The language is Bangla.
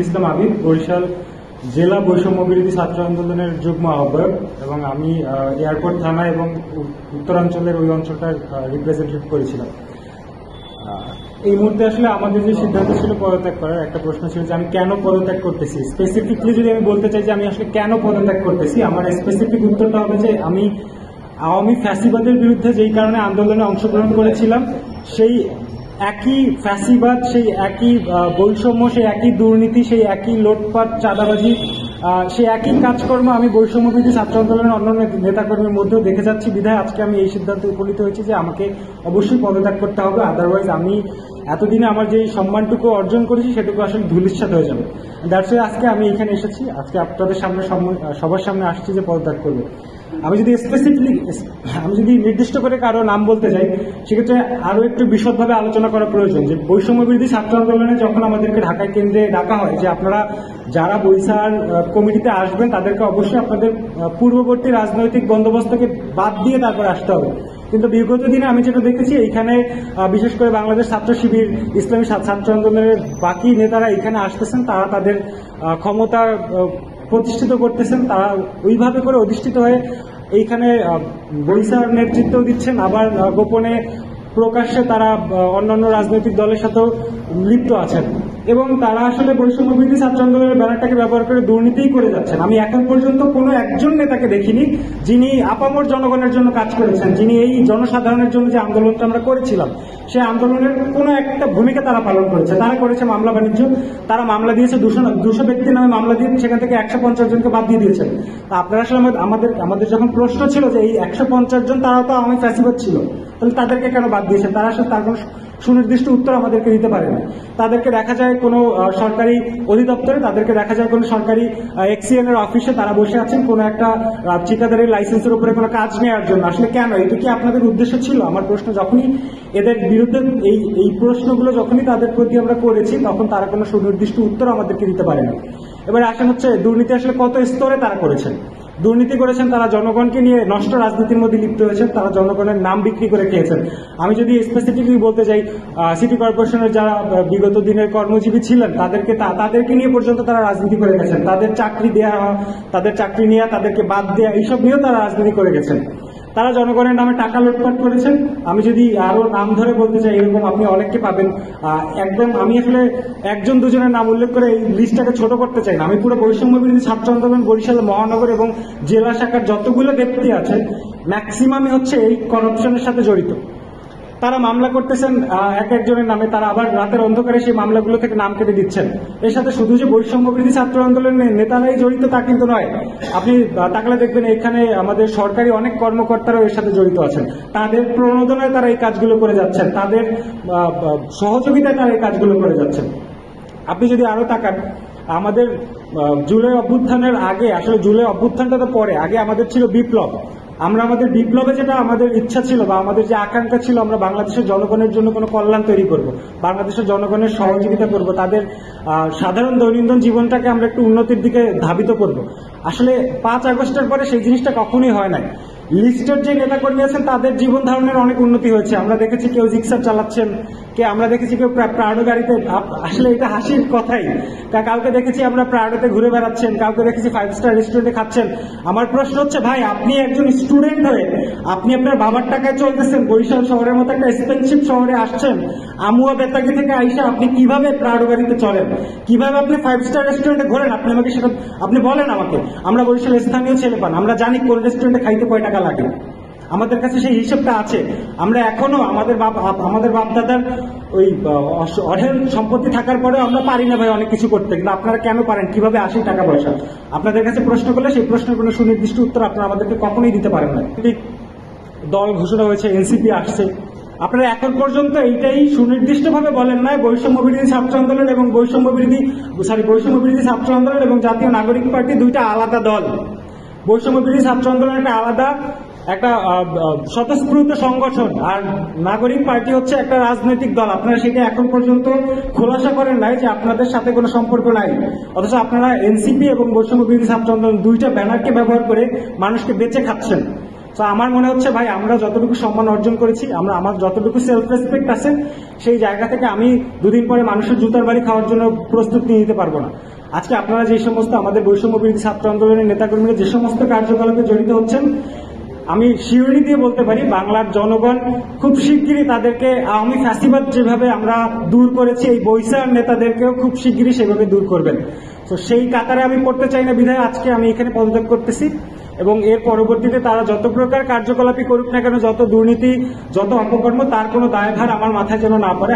ইসলাম আবিদ, বরিশাল জেলা বৈষম্য বিরোধী ছাত্র আন্দোলনের যুগ্ম আহ্বায়ক এবং আমি এয়ারপোর্ট থানা এবং উত্তরাঞ্চলের ওই অঞ্চলটার রিপ্রেজেন্টেটিভ করেছিলাম। এই মুহূর্তে আসলে আমাদের যে সিদ্ধান্ত ছিল পদত্যাগ করার, একটা প্রশ্ন ছিল যে আমি কেন পদত্যাগ করতেছি। স্পেসিফিকলি যদি আমি বলতে চাই যে আমি আসলে কেন পদত্যাগ করতেছি, আমার স্পেসিফিক উত্তরটা হবে যে আমি আওয়ামী ফ্যাসিবাদের বিরুদ্ধে যেই কারণে আন্দোলনে অংশগ্রহণ করেছিলাম, সেই একই ফ্যাসিবাদ, সেই একই বৈষম্য, সেই একই দুর্নীতি, সেই একই লোটপাট চাঁদাবাজি, সেই একই কাজকর্ম আমি বৈষম্য বিরোধী ছাত্র আন্দোলনের অন্যান্য নেতাকর্মীর মধ্যেও দেখে যাচ্ছি। বিধায় আজকে আমি এই সিদ্ধান্তে উপনীত হয়েছি যে আমাকে অবশ্যই পদত্যাগ করতে হবে, আদারওয়াইজ আমি এতদিনে আমার যে সম্মানটুকু অর্জন করেছি সেটুকু আসলে ধূলিসাৎ হয়ে যাবে। দ্যাটস ওয়াই আজকে আমি এখানে এসেছি, আজকে আপনাদের সামনে সবার সামনে আসছি যে পদত্যাগ করবো। আমি যদি নির্দিষ্ট করে কারো নাম বলতে চাই, সেক্ষেত্রে আরো একটু বিশদভাবে আলোচনা করা প্রয়োজন যে বৈষম্য বিরোধী ছাত্র আন্দোলনে যখন আমাদেরকে ঢাকায় কেন্দ্রে ডাকা হয় যে আপনারা যারা বৈশাল কমিটিতে আসবেন তাদেরকে অবশ্যই আপনাদের পূর্ববর্তী রাজনৈতিক বন্দোবস্তকে বাদ দিয়ে তারপরে আসতে হবে। কিন্তু বিগত দিনে আমি যেটা দেখেছি, এইখানে বিশেষ করে বাংলাদেশ ছাত্র শিবির, ইসলামী ছাত্র আন্দোলনের বাকি নেতারা এখানে আসতেছেন, তারা তাদের ক্ষমতা প্রতিষ্ঠিত করতেছেন, তারা ওইভাবে করে অধিষ্ঠিত হয়ে এইখানে বৈশার নেতৃত্ব দিচ্ছেন, আবার গোপনে প্রকাশ্যে তারা অন্যান্য রাজনৈতিক দলের সাথেও লিপ্ত আছেন এবং তারা আসলে বৈষম্য বিরোধী ছাত্র আন্দোলনের ব্যানারটাকে ব্যবহার করে দুর্নীতিই করে যাচ্ছেন। আমি এখন পর্যন্ত কোনো একজন নেতাকে দেখিনি যিনি আপামর জনগণের জন্য কাজ করেছেন, যিনি এই জনসাধারণের জন্য যে আন্দোলনটা আমরা করেছিলাম সেই আন্দোলনের কোনো একটা ভূমিকা তারা পালন করেছে। তারা করেছে মামলা বাণিজ্য, তারা মামলা দিয়েছে 200 ব্যক্তির নামে মামলা দিয়ে সেখান থেকে 150 জনকে বাদ দিয়ে দিয়েছেন। আপনারা আসলে আমাদের যখন প্রশ্ন ছিল যে এই 150 জন তারা তো আওয়ামী ফ্যাসিবাদ ছিল, তাহলে তাদেরকে কেন বাদ দিয়েছেন, তারা আসলে তার কোনো সুনির্দিষ্ট উত্তর আমাদেরকে দিতে পারে না। তাদেরকে দেখা যায় কোনো সরকারি অধিদপ্তরে, তাদেরকে দেখা যায় কোনো সরকারি এক্সিএন এর অফিসে তারা বসে আছেন কোনো একটা ঠিকাদারের লাইসেন্সের উপরে কোনো কাজ নেওয়ার জন্য। আসলে কেন, এটা কি আপনাদের উদ্দেশ্য ছিল? আমার প্রশ্ন, যখনই এদের বিরুদ্ধে এই প্রশ্নগুলো যখনই তাদের প্রতি আমরা করেছি তখন তারা কোনো সুনির্দিষ্ট উত্তর আমাদেরকে দিতে পারে না। এবার আসেন হচ্ছে দুর্নীতি আসলে কত স্তরে তারা করেছেন। দুর্নীতি করেছেন, তারা জনগণকে নিয়ে নষ্ট রাজনীতির মধ্যে লিপ্ত হয়েছেন, তারা জনগণের নাম বিক্রি করে খেয়েছেন। আমি যদি স্পেসিফিকলি বলতে চাই, সিটি কর্পোরেশনের যারা বিগত দিনের কর্মজীবী ছিলেন তাদেরকে নিয়ে পর্যন্ত তারা রাজনীতি করে গেছেন। তাদের চাকরি দেওয়া, তাদের চাকরি নেওয়া, তাদেরকে বাদ দেওয়া, এইসব নিয়েও তারা রাজনীতি করে গেছেন। তারা জনগণের নামে টাকা লুটপাট করেছেন। আমি যদি আরো নাম ধরে বলতে চাই, এরকম আপনি অনেককে পাবেন। একদম আমি আসলে একজন দুজনের নাম উল্লেখ করে এই লিস্টটাকে ছোট করতে চাই না। আমি পুরো বৈষম্য বিরোধী ছাত্র আন্দোলন বরিশাল মহানগর এবং জেলা শাখার যতগুলো ব্যক্তি আছে ম্যাক্সিমামই হচ্ছে এই করাপশনের সাথে জড়িত। তারা মামলা করতেছেন এক একজনের নামে, তারা আবার রাতের অন্ধকারে সেই মামলাগুলো থেকে নাম কেটে দিচ্ছেন। এর সাথে শুধু যে বৈষম্য বিরোধী ছাত্র আন্দোলনের নেতারাই জড়িত তা কিন্তু নয়। আপনি তাকলে দেখবেন এখানে আমাদের সরকারি অনেক কর্মকর্তারাও এর সাথে জড়িত আছেন। তাদের প্রণোদনায় তারা এই কাজগুলো করে যাচ্ছেন, তাদের সহযোগিতায় তারা এই কাজগুলো করে যাচ্ছেন। আপনি যদি আরো তাকান, আমাদের জুলাই অভ্যুত্থানের আগে, আসলে জুলাই অভ্যুত্থানটা তো পরে, আগে আমাদের ছিল বিপ্লব। আমরা আমাদের বিপ্লবে যেটা আমাদের ইচ্ছা ছিল বা আমাদের যে আকাঙ্ক্ষা ছিল, আমরা বাংলাদেশের জনগণের জন্য কোনো কল্যাণ তৈরি করব, বাংলাদেশের জনগণের সহযোগিতা করব, তাদের সাধারণ দৈনন্দিন জীবনটাকে আমরা একটু উন্নতির দিকে ধাবিত করব। আসলে 5 আগস্টের পরে সেই জিনিসটা কখনোই হয় নাই। লিস্টের যে নেতাকর্মী আছেন তাদের জীবন ধারণের অনেক উন্নতি হয়েছে। আমরা দেখেছি কেউ জিক্সার চালাচ্ছেন, আমরা দেখেছি কেউ প্রাডো গাড়িতে, আসলে এটা হাসির কথাই, কাউকে দেখেছি আমরা প্রাডোতে ঘুরে বেড়াচ্ছেন, কাউকে দেখেছি 5 স্টার রেস্টুরেন্টে খাচ্ছেন। আমার প্রশ্ন হচ্ছে, ভাই আপনি একজন স্টুডেন্ট হয়ে আপনি আপনার বাবার টাকায় চলতেছেন, বরিশাল শহরের মতো একটা এক্সপেন্সিভ শহরে আসছেন, আমুয়া বেতাগি থেকে আইসা আপনি কিভাবে প্রাডো গাড়িতে চলেন, কিভাবে আপনি 5 স্টার রেস্টুরেন্টে ঘোরেন? আপনি আমাকে সেটা আপনি বলেন আমাকে। আমরা বরিশাল স্থানীয় ছেলে পান, আমরা জানি কোন রেস্টুরেন্টে খাইতে কয় টাকা লাগে, আমাদের কাছে সেই হিসেবটা আছে। আমরা এখনো আমাদের বাপ দাদার ওই অঢেল সম্পত্তি থাকার পরেও আমরা পারি না ভাই অনেক কিছু করতে, কিন্তু আপনারা কেন পারেন? কিভাবে আসে টাকা পয়সা? আপনাদের কাছে প্রশ্ন করলে সেই প্রশ্নের কোনো সুনির্দিষ্ট উত্তর আপনারা আমাদেরকে কখনোই দিতে পারেন না। দল ঘোষণা হয়েছে, এনসিপি আসছে, আপনারা এখন পর্যন্ত এইটাই সুনির্দিষ্টভাবে বলেন না বৈষম্য বিরোধী ছাত্র আন্দোলন এবং বৈষম্য বিরোধী ছাত্র আন্দোলন এবং জাতীয় নাগরিক পার্টি দুইটা আলাদা দল। বৈষম্য বিরোধী ছাত্র আন্দোলন একটা আলাদা একটা স্বতঃস্ফূর্ত সংগঠন, আর নাগরিক পার্টি হচ্ছে একটা রাজনৈতিক দল। আপনারা সেটা এখন পর্যন্ত খোলাসা করেন নাই যে আপনাদের সাথে কোনো সম্পর্ক নাই, অথচ আপনারা এনসিপি এবং বৈষম্য বিরোধী ছাত্র আন্দোলন দুইটা ব্যানারকে ব্যবহার করে মানুষকে বেঁচে খাচ্ছেন। তো আমার মনে হচ্ছে ভাই, আমরা যতটুকু সম্মান অর্জন করেছি, আমার যতটুকু সেলফ রেসপেক্ট আছে, সেই জায়গা থেকে আমি দুদিন পরে মানুষের জুতার বাড়ি খাওয়ার জন্য প্রস্তুতি নিতে পারবো না। আজকে আপনারা যে সমস্ত আমাদের বৈষম্য বিরোধী ছাত্র আন্দোলনের নেতাকর্মীরা যে সমস্ত কার্যকলাপে জড়িত হচ্ছেন, আমি শিওরি দিয়ে বলতে পারি বাংলার জনগণ খুব শিগগিরই তাদেরকে আওয়ামী ফ্যাসিবাদ যেভাবে আমরা দূর করেছি, এই বৈষার নেতাদেরকেও খুব শিগগিরই সেভাবে দূর করবেন। তো সেই কাতারে আমি পড়তে চাই না বিধায় আজকে আমি এখানে পদত্যাগ করতেছি, এবং এর পরবর্তীতে তারা যত প্রকার কার্যকলাপই করুক না কেন, যত দুর্নীতি, যত অপকর্ম, তার কোনো দায়ভার আমার মাথায় যেন না পড়ে।